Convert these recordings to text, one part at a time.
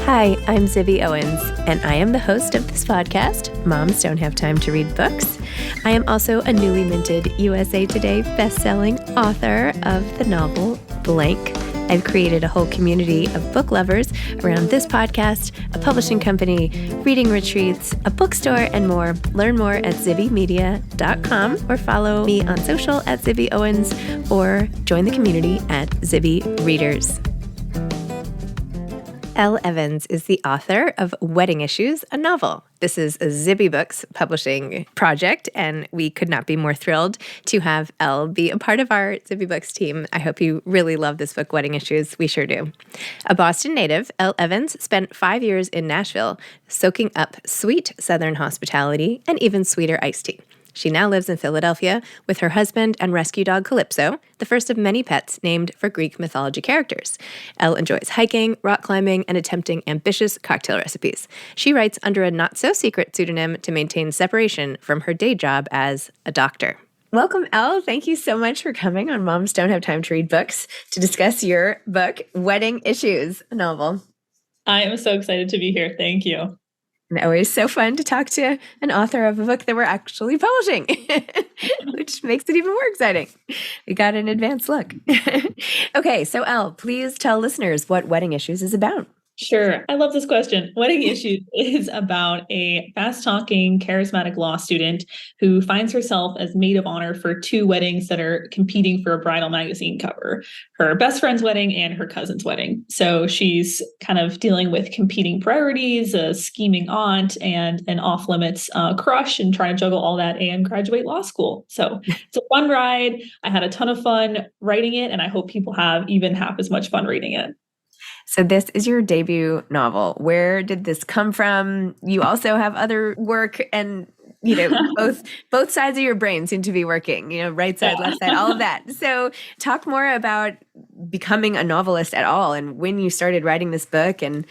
Hi, I'm Zibby Owens, and I am the host of this podcast, Moms Don't Have Time to Read Books. I am also a newly minted USA Today bestselling author of the novel Blank. I've created a whole community of book lovers around this podcast, a publishing company, reading retreats, a bookstore, and more. Learn more at zibbymedia.com or follow me on social at Zibby Owens or join the community at Zibby Readers. Elle Evans is the author of Wedding Issues, a novel. This is a Zibby Books publishing project, and we could not be more thrilled to have Elle be a part of our Zibby Books team. I hope you really love this book, Wedding Issues. We sure do. A Boston native, Elle Evans spent 5 years in Nashville, soaking up sweet Southern hospitality and even sweeter iced tea. She now lives in Philadelphia with her husband and rescue dog Calypso, the first of many pets named for Greek mythology characters. Elle enjoys hiking, rock climbing, and attempting ambitious cocktail recipes. She writes under a not-so-secret pseudonym to maintain separation from her day job as a doctor. Welcome, Elle. Thank you so much for coming on Moms Don't Have Time to Read Books to discuss your book, Wedding Issues, a novel. I am so excited to be here. Thank you. And always so fun to talk to an author of a book that we're actually publishing, which makes it even more exciting. We got an advanced look. Okay, so Elle, please tell listeners what Wedding Issues is about. Sure. I love this question. Wedding Issues is about a fast-talking, charismatic law student who finds herself as maid of honor for two weddings that are competing for a bridal magazine cover, her best friend's wedding and her cousin's wedding. So she's kind of dealing with competing priorities, a scheming aunt, and an off-limits crush, and trying to juggle all that and graduate law school. So it's a fun ride. I had a ton of fun writing it, and I hope people have even half as much fun reading it. So this is your debut novel. Where did this come from? You also have other work, and both sides of your brain seem to be working, right side, left side, all of that. So talk more about becoming a novelist at all and when you started writing this book and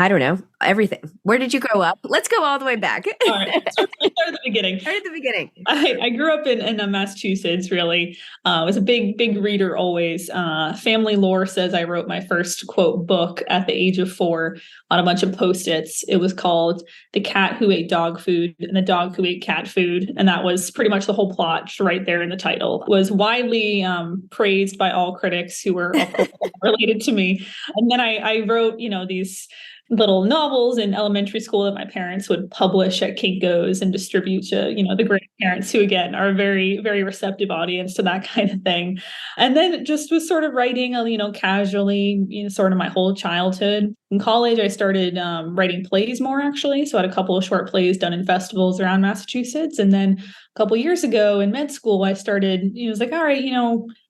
I don't know, everything. Where did you grow up? Let's go all the way back. All right. Let's start at the beginning. Start at the beginning. I grew up in Massachusetts, really. I was a big reader always. Family lore says I wrote my first, quote, book at the age of 4 on a bunch of Post-its. It was called The Cat Who Ate Dog Food and the Dog Who Ate Cat Food. And that was pretty much the whole plot right there in the title. It was widely praised by all critics who were of course, related to me. And then I wrote, these little novels in elementary school that my parents would publish at Kinko's and distribute to, the grandparents who, again, are a very, very receptive audience to that kind of thing. And then just was sort of writing, casually, sort of my whole childhood. In college, I started writing plays more, actually. So I had a couple of short plays done in festivals around Massachusetts. And then a couple of years ago in med school, I started, was like, all right,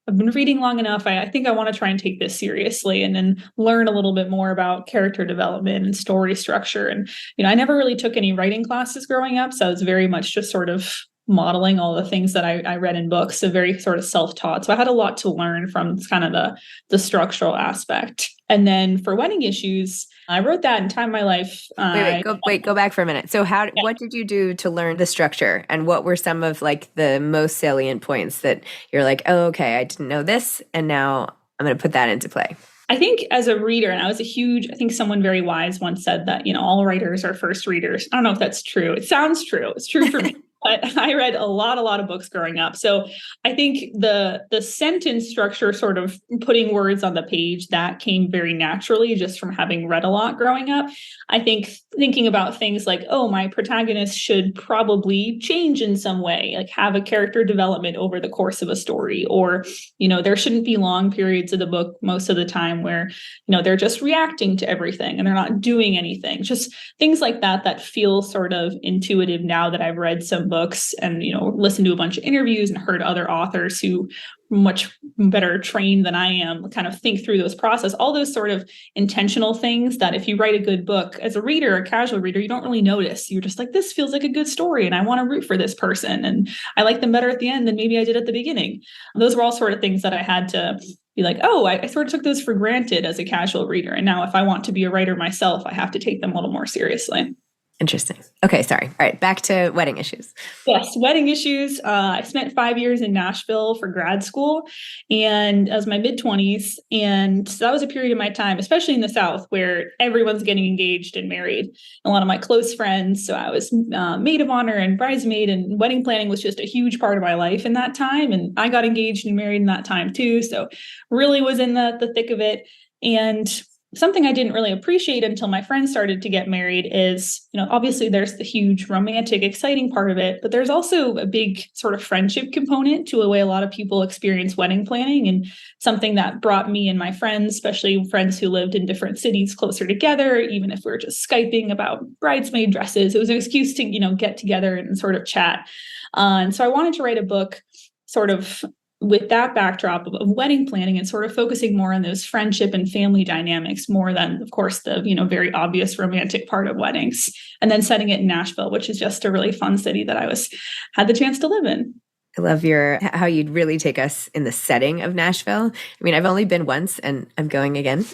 I've been reading long enough. I think I want to try and take this seriously and then learn a little bit more about character development and story structure. And, I never really took any writing classes growing up. So I was very much just sort of modeling all the things that I read in books, so very sort of self-taught. So I had a lot to learn from kind of the structural aspect. And then for Wedding Issues, I wrote that in time of my life. Go back for a minute. So what did you do to learn the structure, and what were some of like the most salient points that you're like, oh, okay, I didn't know this, and now I'm going to put that into play? I think as a reader, and I think someone very wise once said that, all writers are first readers. I don't know if that's true. It sounds true. It's true for me. But I read a lot of books growing up. So I think the sentence structure, sort of putting words on the page, that came very naturally just from having read a lot growing up. I think thinking about things like, oh, my protagonist should probably change in some way, like have a character development over the course of a story, or, there shouldn't be long periods of the book most of the time where, they're just reacting to everything and they're not doing anything. Just things like that feel sort of intuitive now that I've read some books and, listened to a bunch of interviews and heard other authors who much better trained than I am kind of think through those process, all those sort of intentional things that if you write a good book as a reader, a casual reader, you don't really notice. You're just like, this feels like a good story and I want to root for this person. And I like them better at the end than maybe I did at the beginning. Those were all sort of things that I had to be like, oh, I sort of took those for granted as a casual reader. And now if I want to be a writer myself, I have to take them a little more seriously. Interesting. Okay, sorry. All right, back to wedding issues. Yes, wedding issues. I spent 5 years in Nashville for grad school, and I was my mid-20s. And so that was a period of my time, especially in the South, where everyone's getting engaged and married. A lot of my close friends. So I was maid of honor and bridesmaid, and wedding planning was just a huge part of my life in that time. And I got engaged and married in that time too. So really was in the thick of it. And something I didn't really appreciate until my friends started to get married is, obviously there's the huge romantic, exciting part of it, but there's also a big sort of friendship component to the way a lot of people experience wedding planning, and something that brought me and my friends, especially friends who lived in different cities, closer together. Even if we were just Skyping about bridesmaid dresses, it was an excuse to, get together and sort of chat. And so I wanted to write a book sort of with that backdrop of wedding planning, and sort of focusing more on those friendship and family dynamics more than, of course, the, very obvious romantic part of weddings, and then setting it in Nashville, which is just a really fun city that I had the chance to live in. I love how you'd really take us in the setting of Nashville. I mean, I've only been once, and I'm going again,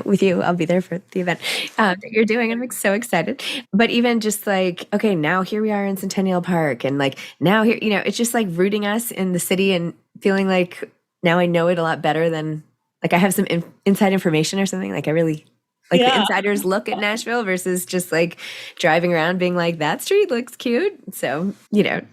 with you. I'll be there for the event that you're doing. I'm so excited. But even just like, okay, now here we are in Centennial Park, and like now here, it's just like rooting us in the city and feeling like now I know it a lot better than like I have some inside information or something. Like I really like the insider's look at Nashville versus just like driving around being like, that street looks cute. So,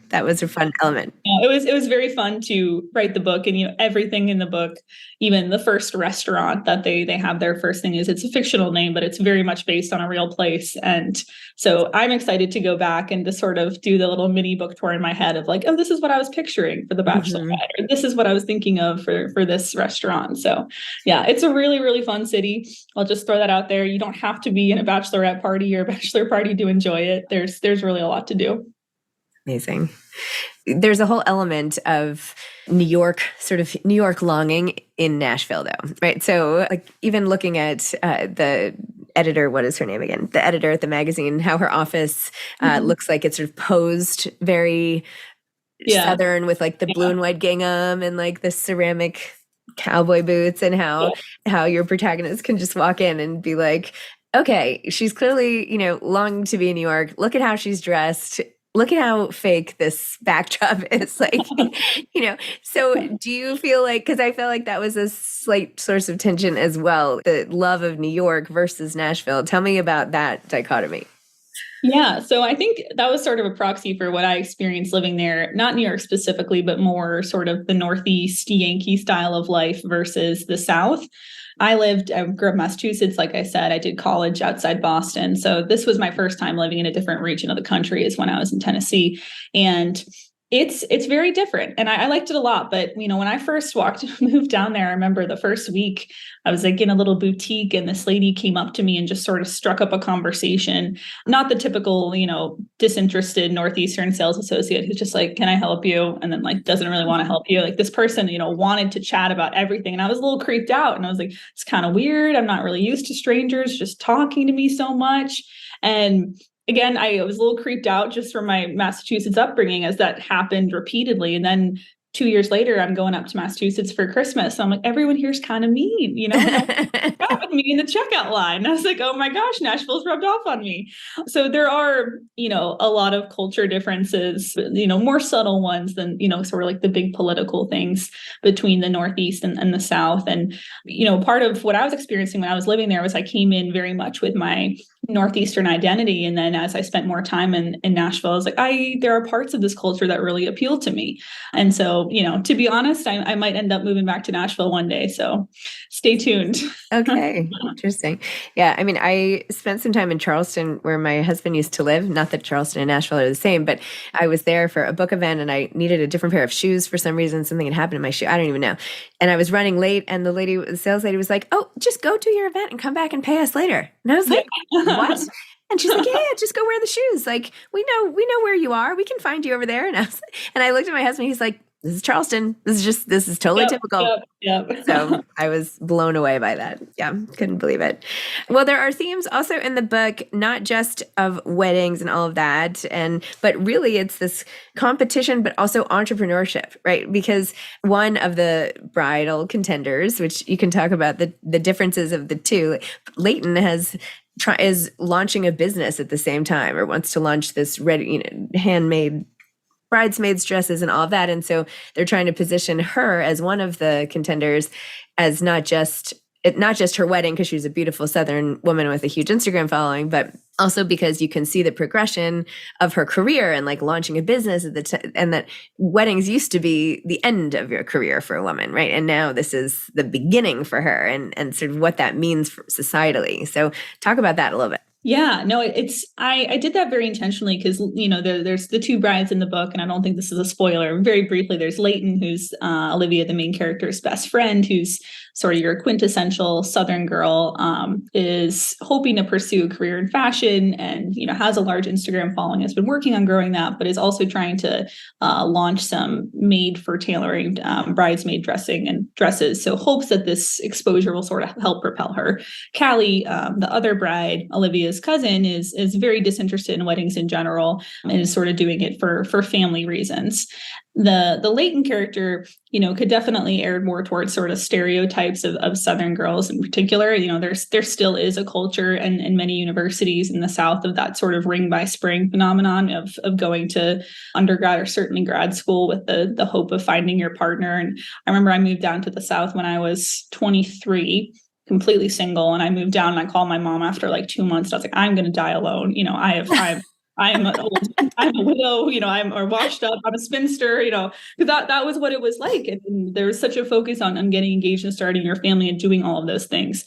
that was a fun element. Yeah, it was very fun to write the book, and everything in the book, even the first restaurant that they have, their first thing is, it's a fictional name, but it's very much based on a real place. And so I'm excited to go back and to sort of do the little mini book tour in my head of like, oh, this is what I was picturing for the Bachelorette, or this is what I was thinking of for this restaurant. So yeah, it's a really, really fun city. I'll just throw that out there. You don't have to be in a bachelorette party or a bachelor party to enjoy it. There's really a lot to do. Amazing. There's a whole element of New York longing in Nashville, though, right? So, like, even looking at the editor, what is her name again? The editor at the magazine, how her office looks like it's sort of posed very Southern with like the blue and white gingham and like the ceramic cowboy boots, and how your protagonist can just walk in and be like, okay, she's clearly, longing to be in New York. Look at how she's dressed. Look at how fake this backdrop is, like, So do you feel like, because I feel like that was a slight source of tension as well, the love of New York versus Nashville. Tell me about that dichotomy. Yeah, so I think that was sort of a proxy for what I experienced living there, not New York specifically, but more sort of the Northeast Yankee style of life versus the South. I grew up in Massachusetts. Like I said, I did college outside Boston. So this was my first time living in a different region of the country, is when I was in Tennessee. And it's very different. And I liked it a lot. But, when I first moved down there, I remember the first week I was like in a little boutique, and this lady came up to me and just sort of struck up a conversation. Not the typical, disinterested Northeastern sales associate who's just like, can I help you? And then like, doesn't really want to help you. Like this person, wanted to chat about everything. And I was a little creeped out, and I was like, it's kind of weird. I'm not really used to strangers just talking to me so much. And again, I was a little creeped out just from my Massachusetts upbringing, as that happened repeatedly. And then 2 years later, I'm going up to Massachusetts for Christmas. So I'm like, everyone here's kind of mean, got with me in the checkout line. And I was like, oh my gosh, Nashville's rubbed off on me. So there are, a lot of culture differences, more subtle ones than, sort of like the big political things between the Northeast and the South. And, part of what I was experiencing when I was living there was I came in very much with my Northeastern identity. And then as I spent more time in Nashville, I was like, there are parts of this culture that really appeal to me. And so, to be honest, I might end up moving back to Nashville one day. So stay tuned. Okay. Interesting. Yeah. I mean, I spent some time in Charleston where my husband used to live. Not that Charleston and Nashville are the same, but I was there for a book event, and I needed a different pair of shoes for some reason. Something had happened to my shoe. I don't even know. And I was running late, and the sales lady was like, oh, just go to your event and come back and pay us later. And I was like, what? And she's like, yeah, just go wear the shoes. Like, we know where you are. We can find you over there. And I looked at my husband. He's like, this is Charleston. This is totally typical. Yep. So I was blown away by that. Yeah, couldn't believe it. Well, there are themes also in the book, not just of weddings and all of that, but really it's this competition, but also entrepreneurship, right? Because one of the bridal contenders, which you can talk about the differences of the two, Leighton has is launching a business at the same time, or wants to launch this handmade bridesmaids dresses and all of that. And so they're trying to position her as one of the contenders, as not just her wedding, because she's a beautiful Southern woman with a huge Instagram following, but also because you can see the progression of her career and like launching a business and that weddings used to be the end of your career for a woman, right? And now this is the beginning for her, and sort of what that means for societally. So talk about that a little bit. Yeah, no, I did that very intentionally because, there's the two brides in the book, and I don't think this is a spoiler. Very briefly, there's Leighton, who's Olivia, the main character's best friend, who's sort of your quintessential Southern girl, is hoping to pursue a career in fashion and, has a large Instagram following, has been working on growing that, but is also trying to launch some made for tailoring bridesmaid dressing and dresses. So hopes that this exposure will sort of help propel her. Callie, the other bride, Olivia's cousin, is very disinterested in weddings in general and is sort of doing it for family reasons. The Leighton character, could definitely err more towards sort of stereotypes of Southern girls in particular. There still is a culture and many universities in the South of that sort of ring by spring phenomenon of going to undergrad or certainly grad school with the hope of finding your partner. And I remember I moved down to the South when I was 23, completely single. And I moved down and I called my mom after like 2 months. I was like, I'm going to die alone. I'm a widow, I'm or washed up, I'm a spinster, because that was what it was like. And there was such a focus on getting engaged and starting your family and doing all of those things.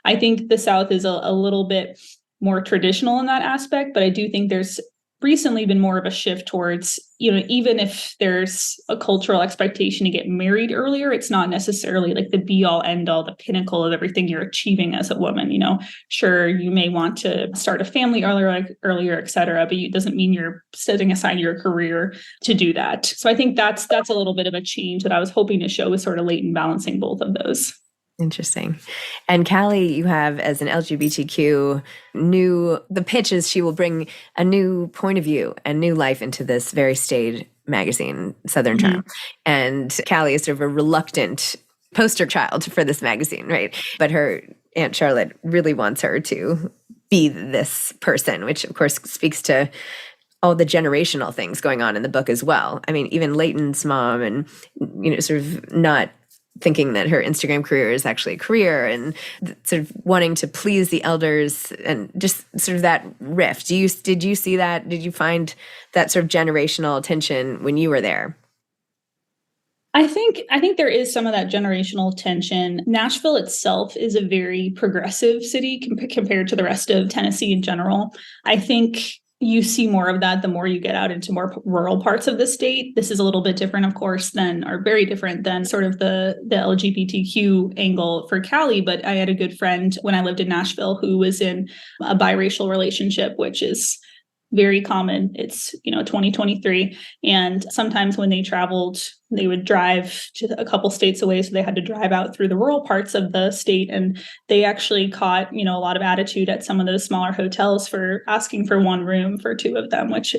I think the South is a little bit more traditional in that aspect, but I do think there's recently been more of a shift towards, even if there's a cultural expectation to get married earlier, it's not necessarily like the be all end all, the pinnacle of everything you're achieving as a woman. Sure, you may want to start a family earlier, et cetera, but it doesn't mean you're setting aside your career to do that. So I think that's a little bit of a change that I was hoping to show with sort of Leighton balancing both of those. Interesting. And Callie, you have as an LGBTQ the pitch is she will bring a new point of view and new life into this very staid magazine, Southern Charm. And Callie is sort of a reluctant poster child for this magazine, right? But her Aunt Charlotte really wants her to be this person, which of course speaks to all the generational things going on in the book as well. I mean, even Leighton's mom and, sort of not thinking that her Instagram career is actually a career and sort of wanting to please the elders and just sort of that rift. Did you see that? Did you find that sort of generational tension when you were there? I think there is some of that generational tension. Nashville itself is a very progressive city compared to the rest of Tennessee in general. I think you see more of that the more you get out into more rural parts of the state. This is a little bit different, of course, or very different than sort of the LGBTQ angle for Callie. But I had a good friend when I lived in Nashville who was in a biracial relationship, which is very common. It's, 2023. And sometimes when they traveled, they would drive to a couple states away. So they had to drive out through the rural parts of the state. And they actually caught, a lot of attitude at some of those smaller hotels for asking for one room for two of them, which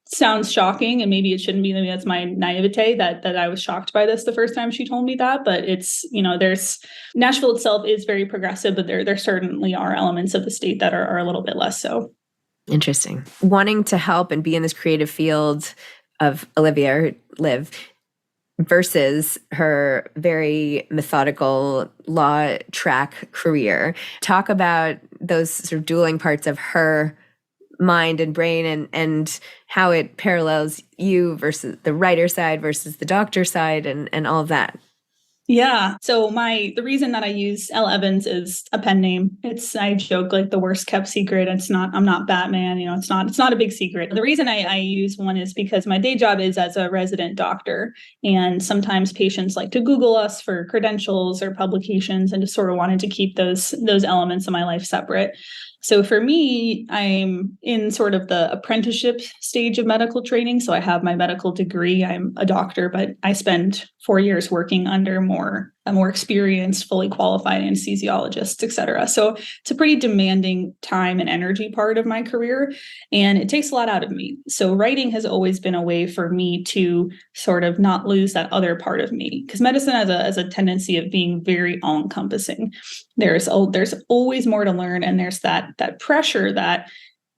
sounds shocking. And maybe it shouldn't be. Maybe that's my naivete that I was shocked by this the first time she told me that. But it's, Nashville itself is very progressive, but there certainly are elements of the state that are a little bit less so. Interesting. Wanting to help and be in this creative field of Olivia, or Liv, versus her very methodical law track career. Talk about those sort of dueling parts of her mind and brain and how it parallels you versus the writer side versus the doctor side and all of that. Yeah. So the reason that I use Elle Evans is a pen name. I joke like the worst kept secret. I'm not Batman. It's not a big secret. The reason I use one is because my day job is as a resident doctor. And sometimes patients like to Google us for credentials or publications and just sort of wanted to keep those elements of my life separate. So for me, I'm in sort of the apprenticeship stage of medical training. So I have my medical degree. I'm a doctor, but I spend 4 years working under more more experienced, fully qualified anesthesiologists, et cetera. So it's a pretty demanding time and energy part of my career, and it takes a lot out of me. So writing has always been a way for me to sort of not lose that other part of me, because medicine has a tendency of being very all-encompassing. There's always more to learn, and there's that pressure that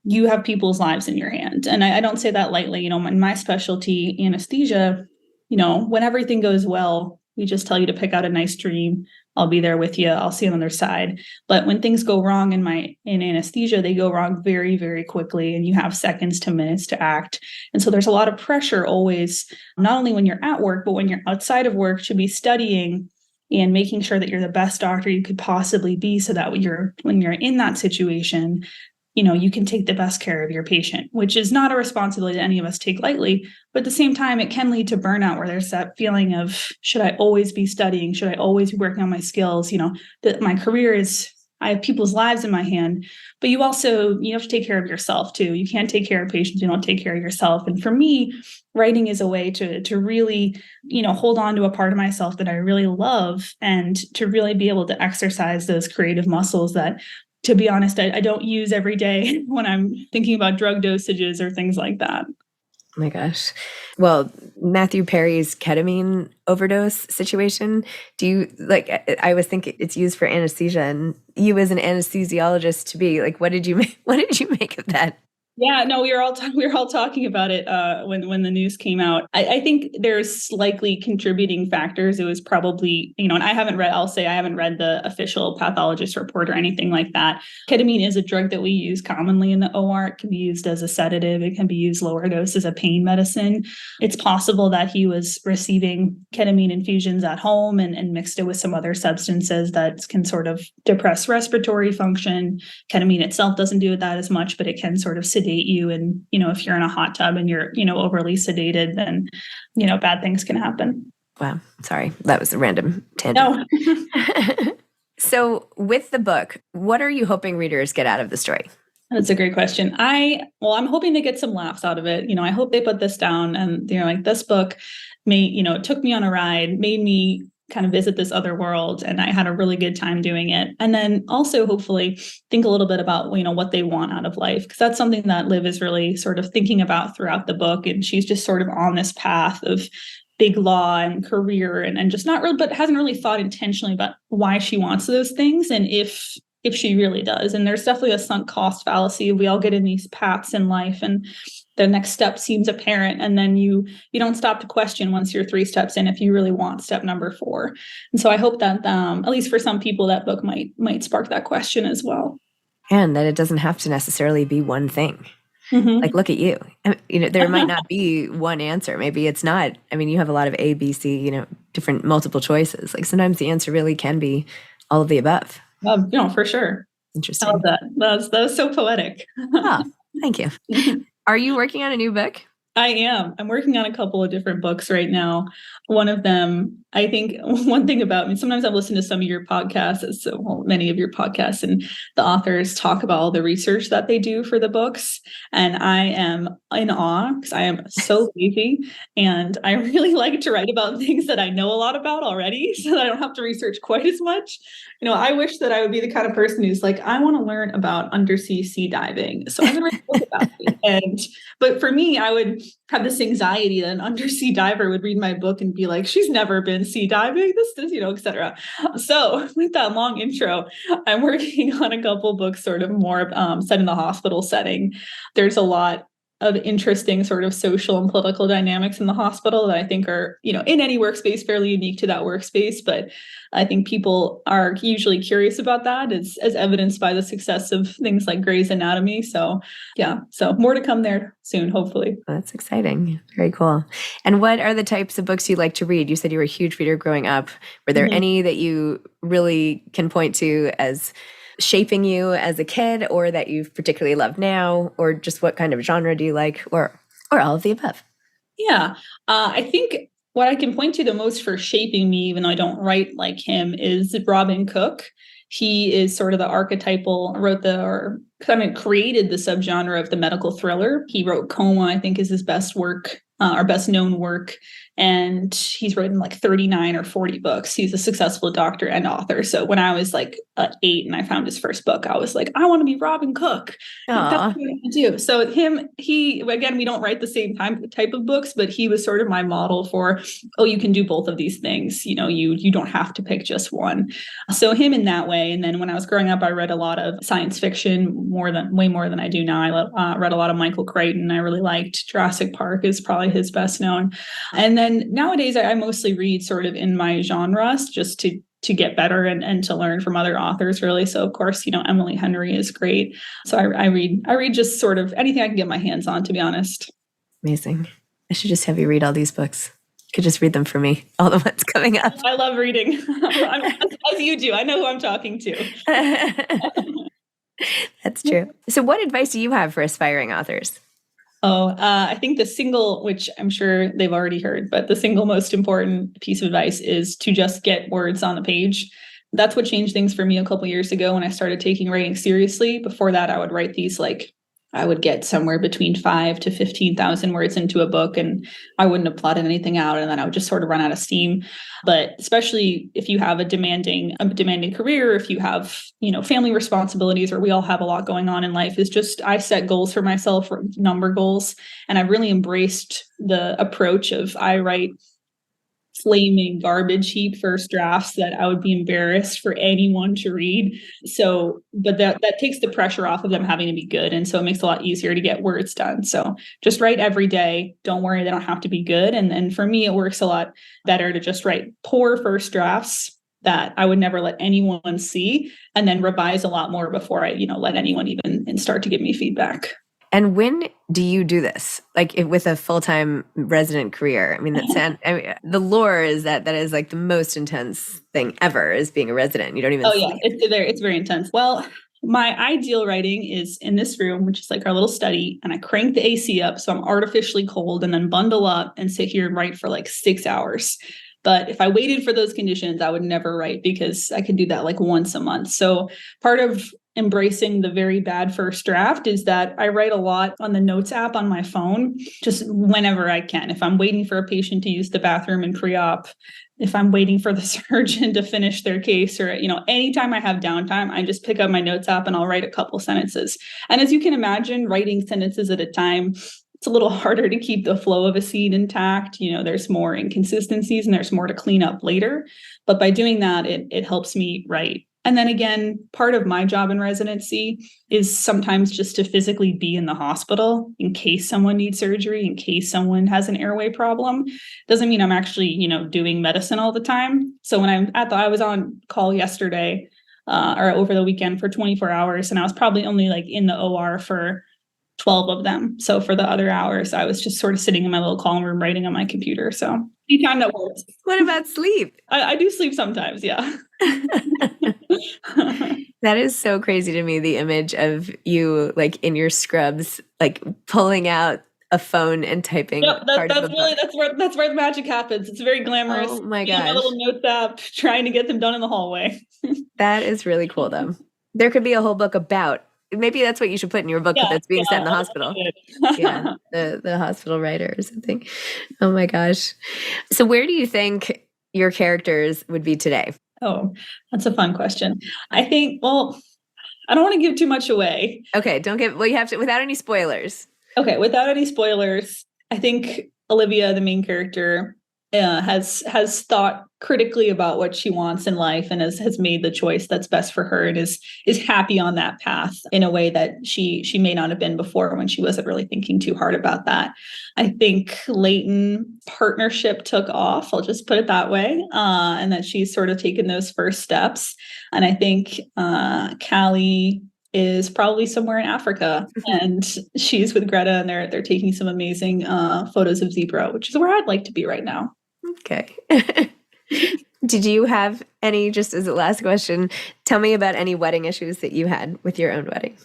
you have people's lives in your hand. And I don't say that lightly. In my specialty, anesthesia, when everything goes well, we just tell you to pick out a nice dream. I'll be there with you. I'll see you on the other side. But when things go wrong in anesthesia, they go wrong very, very quickly, and you have seconds to minutes to act. And so there's a lot of pressure always, not only when you're at work, but when you're outside of work, to be studying and making sure that you're the best doctor you could possibly be, so that when you're in that situation, you can take the best care of your patient, which is not a responsibility that any of us take lightly. But at the same time, it can lead to burnout, where there's that feeling of, should I always be studying? Should I always be working on my skills? That my career I have people's lives in my hand, but you have to take care of yourself too. You can't take care of patients if you don't take care of yourself. And for me, writing is a way to really, hold on to a part of myself that I really love, and to really be able to exercise those creative muscles that, to be honest, I don't use every day when I'm thinking about drug dosages or things like that. Oh my gosh. Well, Matthew Perry's ketamine overdose situation, I was thinking it's used for anesthesia, and you as an anesthesiologist to be like, what did you make of that? Yeah, no, we were all talking about it when the news came out. I think there's likely contributing factors. It was probably, and I haven't read the official pathologist report or anything like that. Ketamine is a drug that we use commonly in the OR. It can be used as a sedative. It can be used lower dose as a pain medicine. It's possible that he was receiving ketamine infusions at home and mixed it with some other substances that can sort of depress respiratory function. Ketamine itself doesn't do that as much, but it can sort of sedate you. And, if you're in a hot tub and you're, overly sedated, then, bad things can happen. Wow. Sorry. That was a random tangent. No. So with the book, what are you hoping readers get out of the story? That's a great question. I'm hoping to get some laughs out of it. I hope they put this down and they're like, this book took me on a ride, made me kind of visit this other world, and I had a really good time doing it. And then also hopefully think a little bit about, what they want out of life, because that's something that Liv is really sort of thinking about throughout the book. And she's just sort of on this path of big law and career and just not really, but hasn't really thought intentionally about why she wants those things, and if she really does. And there's definitely a sunk cost fallacy. We all get in these paths in life, and the next step seems apparent, and then you don't stop to question once you're 3 steps in if you really want step number 4. And so I hope that at least for some people, that book might spark that question as well. And that it doesn't have to necessarily be one thing. Mm-hmm. Like, look at you. There might not be one answer. Maybe it's not. You have a lot of A, B, C, different multiple choices. Like, sometimes the answer really can be all of the above. For sure. Interesting. I love that. That was so poetic. Oh, thank you. Are you working on a new book? I am. I'm working on a couple of different books right now. One of them, I think one thing about me, sometimes I've listened to some of your podcasts, many of your podcasts, and the authors talk about all the research that they do for the books. And I am in awe because I am so lazy, and I really like to write about things that I know a lot about already, so that I don't have to research quite as much. I wish that I would be the kind of person who's like, I want to learn about undersea sea diving, so I'm going to write a book about it. But for me, I would have this anxiety that an undersea diver would read my book and be like, she's never been sea diving, this, et cetera. So with that long intro, I'm working on a couple books sort of more set in the hospital setting. There's a lot of interesting sort of social and political dynamics in the hospital that I think are, in any workspace fairly unique to that workspace. But I think people are usually curious about that, as evidenced by the success of things like Grey's Anatomy. So yeah, so more to come there soon, hopefully. That's exciting. Very cool. And what are the types of books you like to read? You said you were a huge reader growing up. Were there any that you really can point to as shaping you as a kid, or that you've particularly loved now, or just what kind of genre do you like, or all of the above? Yeah, I think what I can point to the most for shaping me, even though I don't write like him, is Robin Cook. He is sort of the archetypal, created the subgenre of the medical thriller. He wrote Coma, I think is his best work our best known work. And he's written like 39 or 40 books. He's a successful doctor and author. So when I was like 8 and I found his first book, I was like, I want to be Robin Cook. Like, that's what I want to do. So he, again, we don't write the same type of books, but he was sort of my model for, oh, you can do both of these things. You know, you don't have to pick just one. So him in that way. And then when I was growing up, I read a lot of science fiction, way more than I do now. I read a lot of Michael Crichton. I really liked Jurassic Park is probably his best known. And then nowadays I mostly read sort of in my genres just to get better and to learn from other authors, really. So of course, you know, Emily Henry is great. So I read just sort of anything I can get my hands on, to be honest. Amazing. I should just have you read all these books. You could just read them for me, all the ones coming up. I love reading. As you do. I know who I'm talking to. That's true. So what advice do you have for aspiring authors? I think the single, which I'm sure they've already heard, but the single most important piece of advice is to just get words on the page. That's what changed things for me a couple years ago when I started taking writing seriously. Before that, I would write these I would get somewhere between 5,000 to 15,000 words into a book, and I wouldn't have plotted anything out, and then I would just sort of run out of steam. But especially if you have a demanding career, if you have, you know, family responsibilities, or we all have a lot going on in life, is just I set goals for myself, number goals, and I've really embraced the approach of I write flaming garbage heap first drafts that I would be embarrassed for anyone to read. So, but that takes the pressure off of them having to be good. And so it makes it a lot easier to get words done. So just write every day. Don't worry, they don't have to be good. And for me, it works a lot better to just write poor first drafts that I would never let anyone see, and then revise a lot more before I, you know, let anyone even start to give me feedback. And when do you do this? Like with a full-time resident career? I mean, the lore is that is like the most intense thing ever, is being a resident. You don't even sleep. It's very intense. Well, my ideal writing is in this room, which is like our little study, and I crank the AC up so I'm artificially cold, and then bundle up and sit here and write for like 6 hours. But if I waited for those conditions, I would never write, because I can do that like once a month. So part of embracing the very bad first draft is that I write a lot on the notes app on my phone, just whenever I can. If I'm waiting for a patient to use the bathroom in pre-op, if I'm waiting for the surgeon to finish their case, or, you know, anytime I have downtime, I just pick up my notes app and I'll write a couple sentences. And as you can imagine, writing sentences at a time, it's a little harder to keep the flow of a scene intact. You know, there's more inconsistencies and there's more to clean up later. But by doing that, it helps me write. And then again, part of my job in residency is sometimes just to physically be in the hospital in case someone needs surgery, in case someone has an airway problem. Doesn't mean I'm actually, you know, doing medicine all the time. So when I was on call yesterday or over the weekend for 24 hours, and I was probably only like in the OR for 12 of them. So for the other hours, I was just sort of sitting in my little call room writing on my computer. So anytime that works. What about sleep? I do sleep sometimes, yeah. That is so crazy to me, the image of you like in your scrubs, like pulling out a phone and typing. Yep, that's where the magic happens. It's very glamorous. Oh my gosh. My little notes app, trying to get them done in the hallway. That is really cool though. There could be a whole book about, maybe that's what you should put in your book, that's being set in the hospital. Yeah, the hospital writer or something. Oh my gosh. So where do you think your characters would be today? Oh, that's a fun question. I think, well, I don't want to give too much away. Okay, you have to, without any spoilers. Okay, without any spoilers, I think Olivia, the main character, has thought critically about what she wants in life, and has made the choice that's best for her, and is happy on that path in a way that she may not have been before, when she wasn't really thinking too hard about that. I think Leighton partnership took off, I'll just put it that way, and that she's sort of taken those first steps. And I think Callie is probably somewhere in Africa, and she's with Greta, and they're taking some amazing photos of zebra, which is where I'd like to be right now. Okay. Did you have any, just as a last question, tell me about any wedding issues that you had with your own wedding?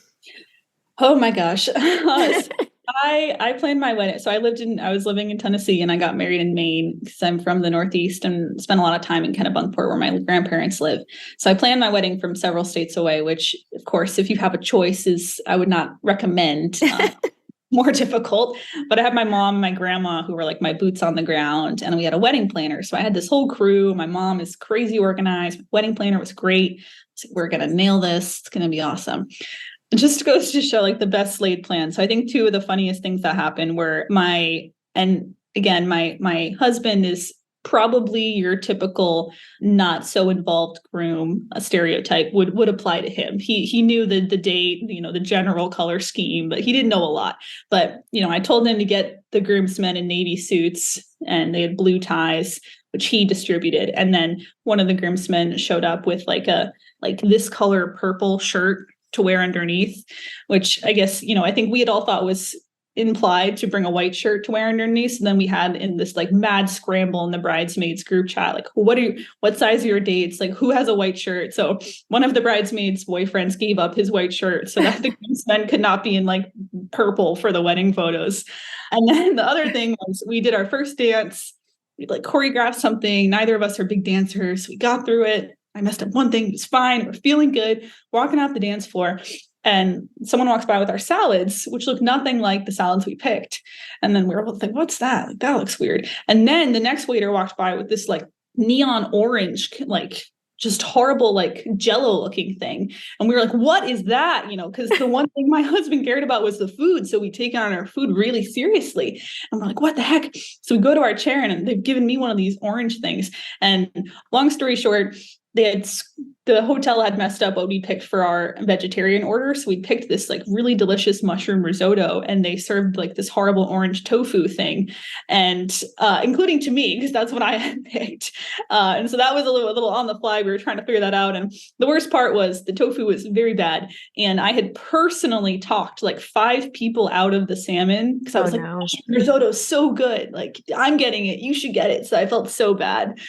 Oh my gosh. I planned my wedding. So I was living in Tennessee, and I got married in Maine, because I'm from the Northeast and spent a lot of time in Kennebunkport, where my grandparents live. So I planned my wedding from several states away, which of course, if you have a choice, I would not recommend more difficult. But I had my mom and my grandma who were like my boots on the ground, and we had a wedding planner. So I had this whole crew. My mom is crazy organized. Wedding planner was great. So we're going to nail this. It's going to be awesome. It just goes to show like the best laid plan. So I think two of the funniest things that happened were my husband is probably your typical not so involved groom. A stereotype would apply to him. He knew the date, the general color scheme, but he didn't know a lot. But I told him to get the groomsmen in navy suits, and they had blue ties, which he distributed. And then one of the groomsmen showed up with like this color purple shirt to wear underneath, which I guess, I think we had all thought was implied to bring a white shirt to wear underneath. And then we had in this like mad scramble in the bridesmaids group chat, like, what size are your dates? Like, who has a white shirt? So one of the bridesmaids' boyfriends gave up his white shirt so that the groomsmen could not be in like purple for the wedding photos. And then the other thing was we did our first dance. We like choreographed something. Neither of us are big dancers. We got through it. I messed up one thing. It was fine. We're feeling good. Walking off the dance floor. And someone walks by with our salads, which look nothing like the salads we picked. And then we were both like, what's that? Like, that looks weird. And then the next waiter walked by with this like neon orange, like just horrible, like Jello looking thing. And we were like, what is that? Because the one thing my husband cared about was the food. So we take on our food really seriously. And we're like, what the heck? So we go to our chair, and they've given me one of these orange things. And long story short, the hotel had messed up what we picked for our vegetarian order. So we picked this like really delicious mushroom risotto, and they served like this horrible orange tofu thing, and including to me, because that's what I had picked. And so that was a little on the fly. We were trying to figure that out. And the worst part was the tofu was very bad. And I had personally talked like 5 people out of the salmon because I was risotto is so good. Like, I'm getting it. You should get it. So I felt so bad.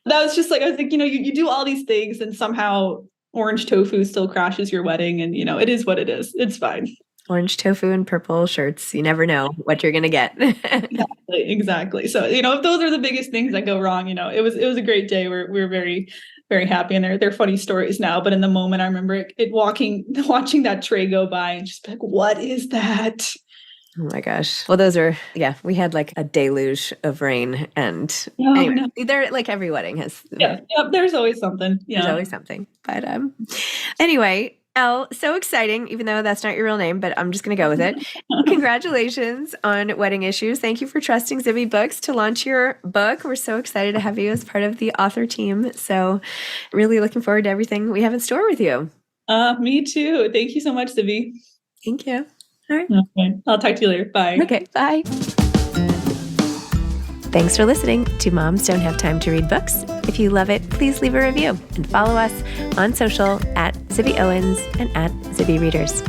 That was just like, I was like, you do all these things and somehow orange tofu still crashes your wedding. And, it is what it is. It's fine. Orange tofu and purple shirts. You never know what you're going to get. Exactly. So, if those are the biggest things that go wrong, it was a great day. We're very, very happy. And they're funny stories now. But in the moment, I remember watching that tray go by and just be like, what is that? Oh my gosh. Well, we had like a deluge of rain, and they're like every wedding has. Yeah. There's always something. Yeah. There's always something. But anyway, Elle, so exciting, even though that's not your real name, but I'm just going to go with it. Congratulations on Wedding Issues. Thank you for trusting Zibby Books to launch your book. We're so excited to have you as part of the author team. So really looking forward to everything we have in store with you. Me too. Thank you so much, Zibby. Thank you. All right. Okay. I'll talk to you later. Bye. Okay. Bye. Thanks for listening to Moms Don't Have Time to Read Books. If you love it, please leave a review and follow us on social at Zibby Owens and at Zibby Readers.